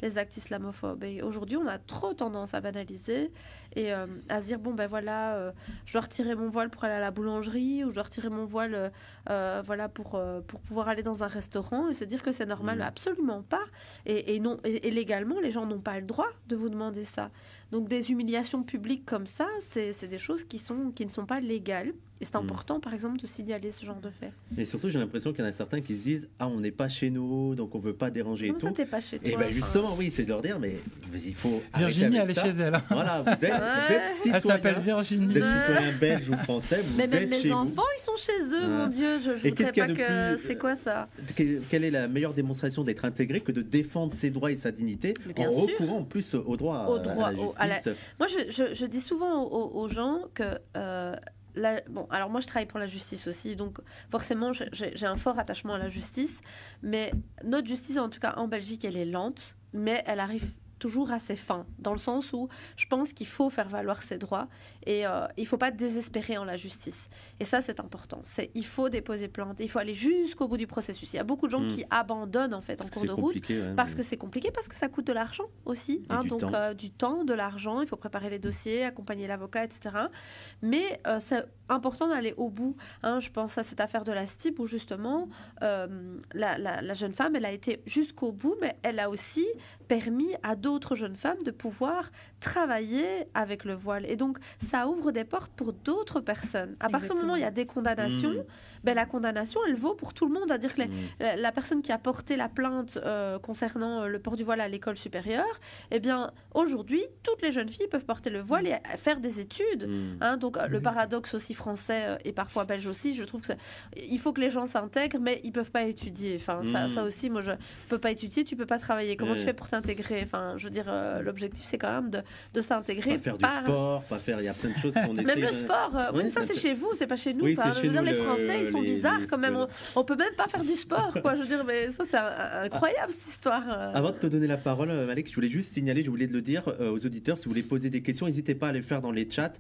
les actes islamophobes. Et aujourd'hui, on a trop tendance à banaliser et à se dire, bon, ben voilà, je dois retirer mon voile pour aller à la boulangerie ou je dois retirer mon voile voilà, pour pouvoir aller dans un restaurant et se dire que c'est normal. Absolument pas. Et non, et légalement, les gens n'ont pas le droit de vous demander ça. Donc des humiliations publiques comme ça, c'est des choses qui ne sont pas légales. Et c'est important, par exemple, de signaler ce genre de fait. Et surtout, j'ai l'impression qu'il y en a certains qui se disent « Ah, on n'est pas chez nous, donc on veut pas déranger Comment et ça, tout. » t'es pas chez toi? Et bien justement, oui, c'est de leur dire « Mais il faut Virginie, elle est ça. chez elle. Voilà, vous êtes citoyen. Elle s'appelle Virginie. Vous êtes citoyen belge ou français, vous Mais êtes même mes chez enfants, ils sont chez eux, mon Dieu. Je Et voudrais qu'est-ce qu'il y a pas de que... plus, C'est quoi ça? Quelle est la meilleure démonstration d'être intégré que de défendre ses droits et sa dignité en recourant en plus au droit à la justice? Moi, je dis souvent aux gens que... bon, alors moi je travaille pour la justice aussi, donc forcément j'ai un fort attachement à la justice, mais notre justice en tout cas en Belgique elle est lente, mais elle arrive toujours à ses fins, dans le sens où je pense qu'il faut faire valoir ses droits et il faut pas désespérer en la justice. Et ça, c'est important. Il faut déposer plainte, il faut aller jusqu'au bout du processus. Il y a beaucoup de gens qui abandonnent en fait en cours de route parce que c'est compliqué, parce que ça coûte de l'argent aussi. Du temps, de l'argent, il faut préparer les dossiers, accompagner l'avocat, etc. Mais c'est important d'aller au bout. Je pense à cette affaire de la STIB où justement la jeune femme, elle a été jusqu'au bout, mais elle a aussi permis à d'autres jeunes femmes de pouvoir travailler avec le voile. Et donc, ça ouvre des portes pour d'autres personnes. À partir du moment où il y a des condamnations, la condamnation, elle vaut pour tout le monde. C'est-à-dire que la personne qui a porté la plainte concernant le port du voile à l'école supérieure, eh bien, aujourd'hui, toutes les jeunes filles peuvent porter le voile et faire des études. Donc, le paradoxe aussi français et parfois belge aussi, je trouve il faut que les gens s'intègrent, mais ils ne peuvent pas étudier. Ça aussi, moi, je ne peux pas étudier, tu ne peux pas travailler. Comment tu fais pour t'intégrer? Je veux dire, l'objectif, c'est quand même de s'intégrer. Pas faire du sport, il y a plein de choses qu'on essaie. Même le sport, oui, ça c'est chez vous, c'est pas chez nous. Je veux dire, les Français, ils sont bizarres quand même. On peut même pas faire du sport, quoi. Je veux dire, mais ça c'est incroyable cette histoire. Avant de te donner la parole, Malek, je voulais juste signaler, je voulais le dire aux auditeurs, si vous voulez poser des questions, n'hésitez pas à les faire dans les chats.